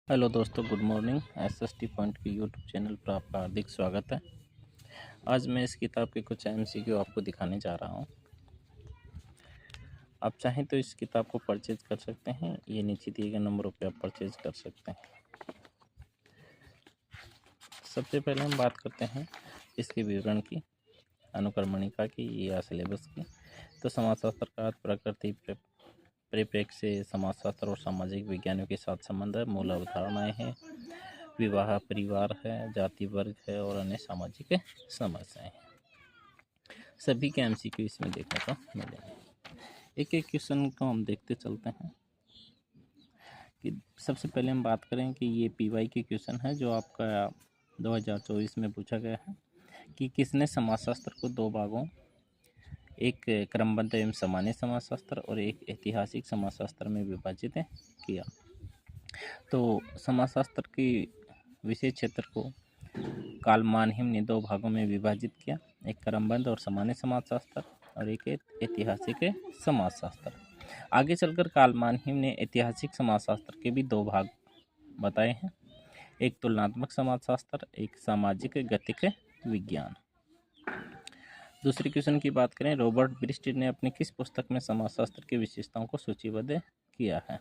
Hello दोस्तों, good morning. SST point के YouTube channel पर आपका हार्दिक स्वागत है। आज मैं इस किताब के कुछ MCQ आपको दिखाने जा रहा हूँ। आप चाहें तो इस किताब को परचेज कर सकते हैं, ये नीचे दिए गए नंबरों पे आप परचेज कर सकते हैं। सबसे पहले हम बात करते हैं इसके विवरण की, अनुक्रमणिका की या सिलेबस की। तो समाजशास्त्र का अर्थ प्रकृति परिप्रेक्ष्य से समाजशास्त्र और सामाजिक विज्ञानों के साथ संबंध है। मूल अवधारणाएं हैं, विवाह, परिवार है, जाति वर्ग है और अन्य सामाजिक समस्याएं हैं। सभी के MCQ इसमें देखने को मिलेंगे। एक एक क्वेश्चन को हम देखते चलते हैं। कि सबसे पहले हम बात करें कि ये PY के क्वेश्चन है जो आपका 2024 में पूछा गया है कि किसने समाजशास्त्र को दो भागों, एक क्रमबद्ध एवं सामान्य समाजशास्त्र और एक ऐतिहासिक समाजशास्त्र में विभाजित किया। तो समाजशास्त्र की विषय क्षेत्र को कार्ल मानहिम ने दो भागों में विभाजित किया, एक क्रमबद्ध और सामान्य समाजशास्त्र और एक ऐतिहासिक समाजशास्त्र। आगे चलकर कार्ल मानहिम ने ऐतिहासिक समाजशास्त्र के भी दो भाग बताए हैं, एक तुलनात्मक समाजशास्त्र, एक सामाजिक गतिक विज्ञान। दूसरे क्वेश्चन की बात करें, रॉबर्ट ब्रिस्ट ने अपनी किस पुस्तक में समाजशास्त्र की विशेषताओं को सूचीबद्ध किया है?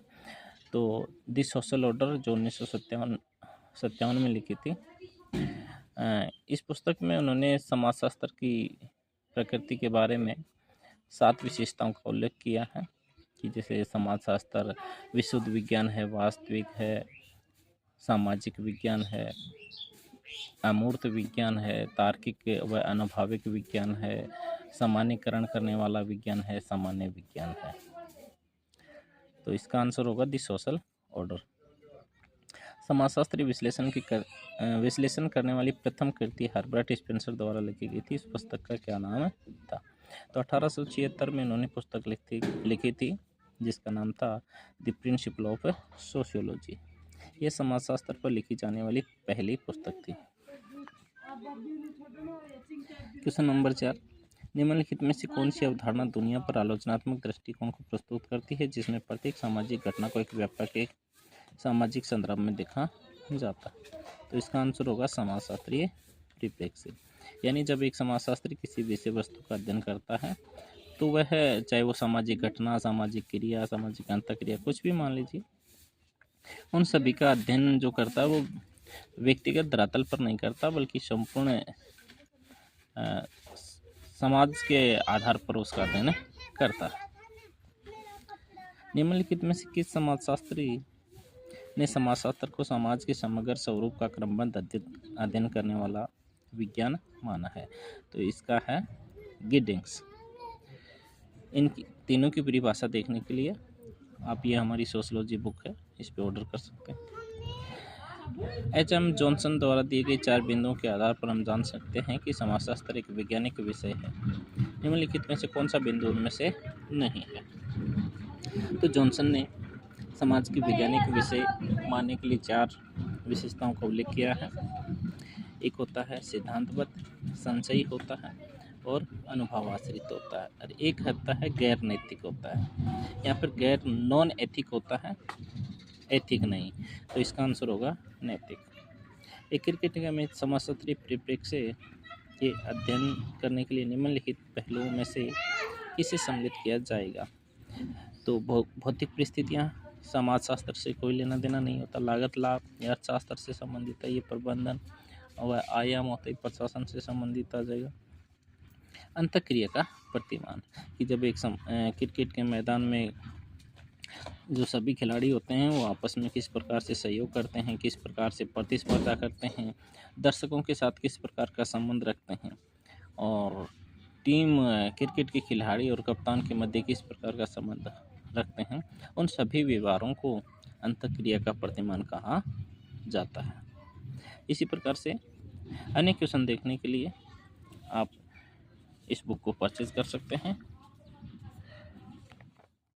तो द सोशल ऑर्डर, जो 1957 में लिखी थी। इस पुस्तक में उन्होंने समाजशास्त्र की प्रकृति के बारे में 7 विशेषताओं का उल्लेख किया है कि जैसे समाजशास्त्र विशुद्ध विज्ञान है, वास्तविक है, सामाजिक विज्ञान है, अमूर्त विज्ञान है, तार्किक व अनाभाविक विज्ञान है, सामान्यकरण करने वाला विज्ञान है, सामान्य विज्ञान है। तो इसका आंसर होगा द सोशल ऑर्डर। समाजशास्त्रीय विश्लेषण करने वाली प्रथम कृति हर्बर्ट स्पेंसर द्वारा लिखी गई थी। इस पुस्तक का क्या नाम था? तो 1876 में उन्होंने पुस्तक लिखी थी जिसका नाम था द प्रिंसिपल ऑफ सोशियोलॉजी। यह समाजशास्त्र पर लिखी जाने वाली पहली पुस्तक थी। क्वेश्चन नंबर 4, निम्नलिखित में से कौन सी अवधारणा दुनिया पर आलोचनात्मक दृष्टिकोण को प्रस्तुत करती है जिसमें प्रत्येक सामाजिक घटना को एक व्यापक एक सामाजिक संदर्भ में देखा जाता है? तो इसका आंसर होगा समाजशास्त्रीय परिप्रेक्ष्य। यानी जब एक समाजशास्त्री किसी विषय वस्तु का अध्ययन करता है तो वह, चाहे वो सामाजिक घटना, सामाजिक क्रिया, सामाजिक अंतःक्रिया, कुछ भी मान लीजिए, उन सभी का अध्ययन जो करता है वो व्यक्तिगत धरातल पर नहीं करता बल्कि संपूर्ण समाज के आधार पर उसका अध्ययन करता है। निम्नलिखित में से किस समाजशास्त्री ने समाजशास्त्र को समाज के समग्र स्वरूप का क्रमबद्ध अध्ययन करने वाला विज्ञान माना है? तो इसका है गिडिंग्स। इन तीनों की परिभाषा देखने के लिए आप ये हमारी सोशलॉजी बुक है, इस पे ऑर्डर कर सकते हैं। HM जॉनसन द्वारा दिए गए 4 बिंदुओं के आधार पर हम जान सकते हैं कि समाजशास्त्र एक वैज्ञानिक विषय है। निम्नलिखित में से कौन सा बिंदु उनमें से नहीं है? तो जॉनसन ने समाज की वैज्ञानिक विषय मानने के लिए 4 विशेषताओं का उल्लेख किया है। एक होता है सिद्धांतबद्ध, संशयी होता है और अनुभवाश्रित होता है, और एक होता है गैर नैतिक होता है। यहाँ पर गैर नॉन एथिक होता है, एथिक नहीं। तो इसका आंसर होगा नैतिक। एक क्रिकेट का मैच समाजशास्त्रीय परिप्रेक्ष्य के अध्ययन करने के लिए निम्नलिखित पहलुओं में से किसे सम्मिलित किया जाएगा? तो भौतिक परिस्थितियाँ समाजशास्त्र से कोई लेना देना नहीं होता। लागत लाभ या अर्थशास्त्र से संबंधित है, ये प्रबंधन और आयाम होता है, प्रशासन से संबंधित आ जाएगा। अंतःक्रिया का प्रतिमान, कि जब एक क्रिकेट के मैदान में जो सभी खिलाड़ी होते हैं वो आपस में किस प्रकार से सहयोग करते हैं, किस प्रकार से प्रतिस्पर्धा करते हैं, दर्शकों के साथ किस प्रकार का संबंध रखते हैं, और टीम क्रिकेट के खिलाड़ी और कप्तान के मध्य किस प्रकार का संबंध रखते हैं, उन सभी व्यवहारों को अंतःक्रिया का प्रतिमान कहा जाता है। इसी प्रकार से अन्य क्वेश्चन देखने के लिए आप इस बुक को परचेज कर सकते हैं।